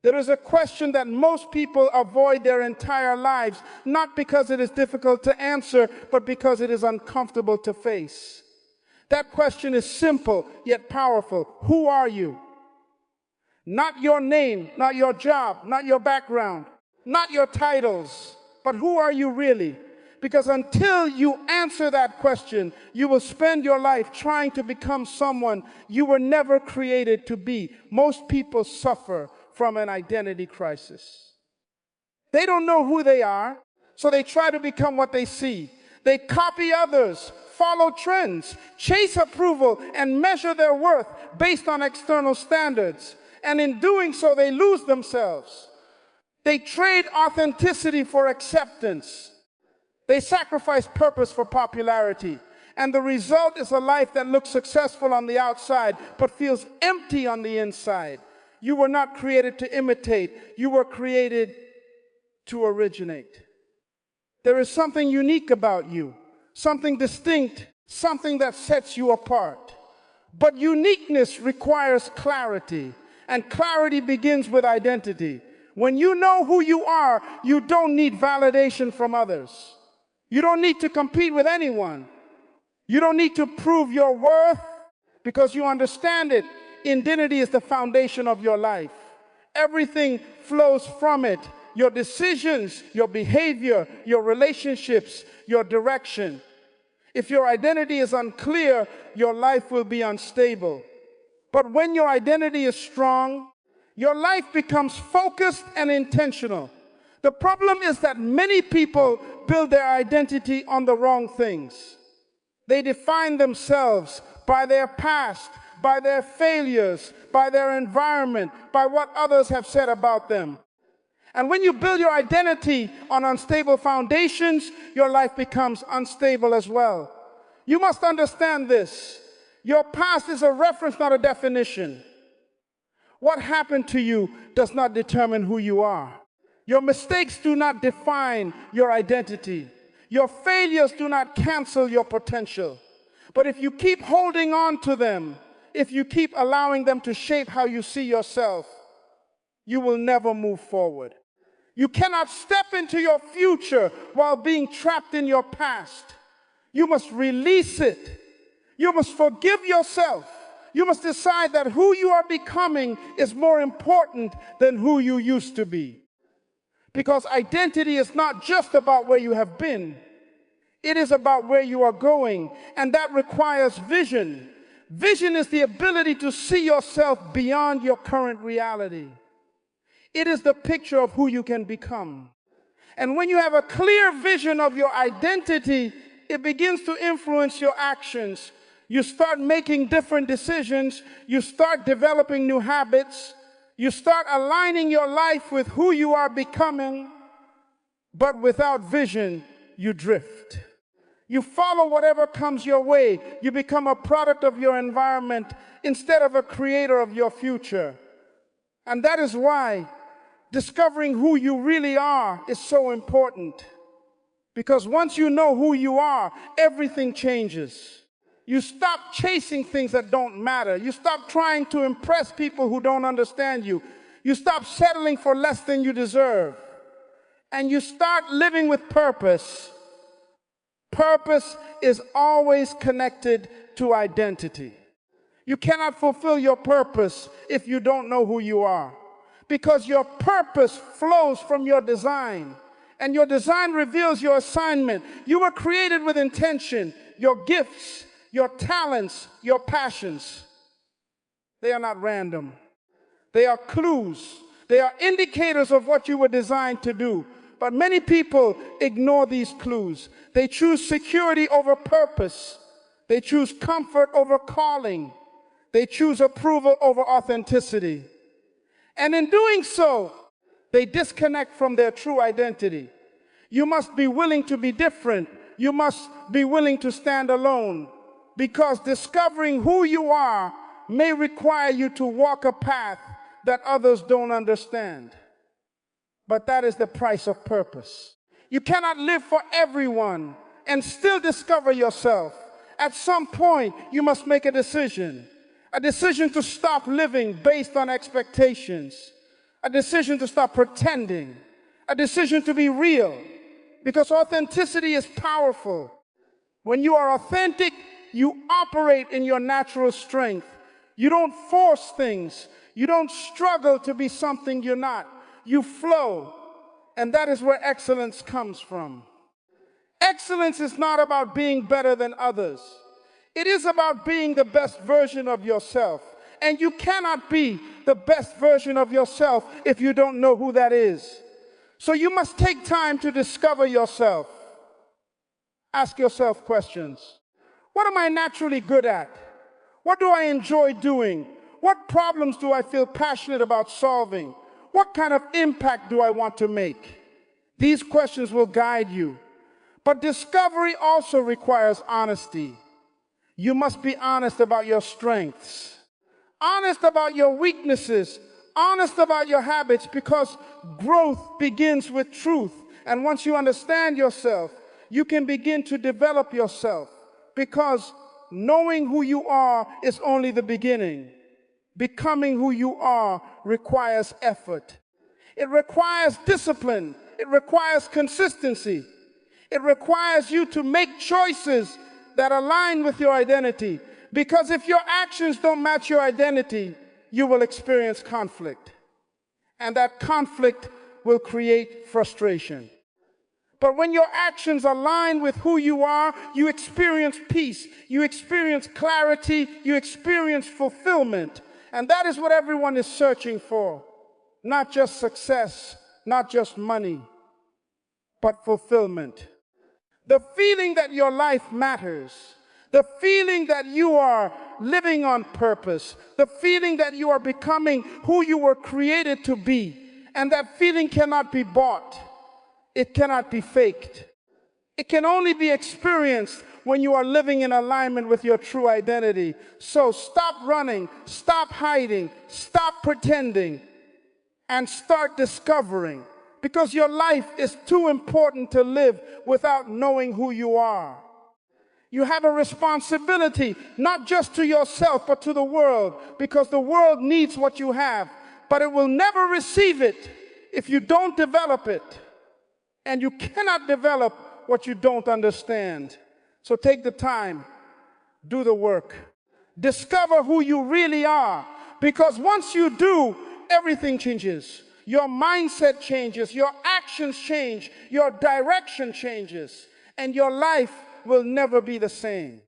There is a question that most people avoid their entire lives, not because it is difficult to answer, but because it is uncomfortable to face. That question is simple, yet powerful. Who are you? Not your name, not your job, not your background, not your titles, but who are you really? Because until you answer that question, you will spend your life trying to become someone you were never created to be. Most people suffer from an identity crisis. They don't know who they are, so they try to become what they see. They copy others, follow trends, chase approval, and measure their worth based on external standards. And in doing so, they lose themselves. They trade authenticity for acceptance. They sacrifice purpose for popularity. And the result is a life that looks successful on the outside, but feels empty on the inside. You were not created to imitate. You were created to originate. There is something unique about you, something distinct, something that sets you apart. But uniqueness requires clarity, and clarity begins with identity. When you know who you are, you don't need validation from others. You don't need to compete with anyone. You don't need to prove your worth because you understand it. Identity is the foundation of your life. Everything flows from it. Your decisions, your behavior, your relationships, your direction. If your identity is unclear, your life will be unstable. But when your identity is strong, your life becomes focused and intentional. The problem is that many people build their identity on the wrong things. They define themselves by their past, by their failures, by their environment, by what others have said about them. And when you build your identity on unstable foundations, your life becomes unstable as well. You must understand this. Your past is a reference, not a definition. What happened to you does not determine who you are. Your mistakes do not define your identity. Your failures do not cancel your potential. But if you keep holding on to them, if you keep allowing them to shape how you see yourself, you will never move forward. You cannot step into your future while being trapped in your past. You must release it. You must forgive yourself. You must decide that who you are becoming is more important than who you used to be. Because identity is not just about where you have been. It is about where you are going, and that requires vision. Vision is the ability to see yourself beyond your current reality. It is the picture of who you can become. And when you have a clear vision of your identity, it begins to influence your actions. You start making different decisions. You start developing new habits. You start aligning your life with who you are becoming. But without vision, you drift. You follow whatever comes your way. You become a product of your environment instead of a creator of your future. And that is why discovering who you really are is so important. Because once you know who you are, everything changes. You stop chasing things that don't matter. You stop trying to impress people who don't understand you. You stop settling for less than you deserve. And you start living with purpose. Purpose is always connected to identity. You cannot fulfill your purpose if you don't know who you are. Because your purpose flows from your design. And your design reveals your assignment. You were created with intention. Your gifts, your talents, your passions. They are not random. They are clues. They are indicators of what you were designed to do. But many people ignore these clues. They choose security over purpose. They choose comfort over calling. They choose approval over authenticity. And in doing so, they disconnect from their true identity. You must be willing to be different. You must be willing to stand alone. Because discovering who you are may require you to walk a path that others don't understand. But that is the price of purpose. You cannot live for everyone and still discover yourself. At some point, you must make a decision to stop living based on expectations, a decision to stop pretending, a decision to be real, because authenticity is powerful. When you are authentic, you operate in your natural strength. You don't force things. You don't struggle to be something you're not. You flow, and that is where excellence comes from. Excellence is not about being better than others. It is about being the best version of yourself. And you cannot be the best version of yourself if you don't know who that is. So you must take time to discover yourself. Ask yourself questions. What am I naturally good at? What do I enjoy doing? What problems do I feel passionate about solving? What kind of impact do I want to make? These questions will guide you. But discovery also requires honesty. You must be honest about your strengths, honest about your weaknesses, honest about your habits, because growth begins with truth. And once you understand yourself, you can begin to develop yourself, because knowing who you are is only the beginning. Becoming who you are requires effort. It requires discipline. It requires consistency. It requires you to make choices that align with your identity. Because if your actions don't match your identity, you will experience conflict. And that conflict will create frustration. But when your actions align with who you are, you experience peace, you experience clarity, you experience fulfillment. And that is what everyone is searching for. Not just success, not just money, but fulfillment. The feeling that your life matters, the feeling that you are living on purpose, the feeling that you are becoming who you were created to be, and that feeling cannot be bought. It cannot be faked. It can only be experienced when you are living in alignment with your true identity. So stop running, stop hiding, stop pretending, and start discovering. Because your life is too important to live without knowing who you are. You have a responsibility, not just to yourself, but to the world, because the world needs what you have, but it will never receive it if you don't develop it. And you cannot develop what you don't understand. So take the time, do the work, discover who you really are, because once you do, everything changes. Your mindset changes, your actions change, your direction changes, and your life will never be the same.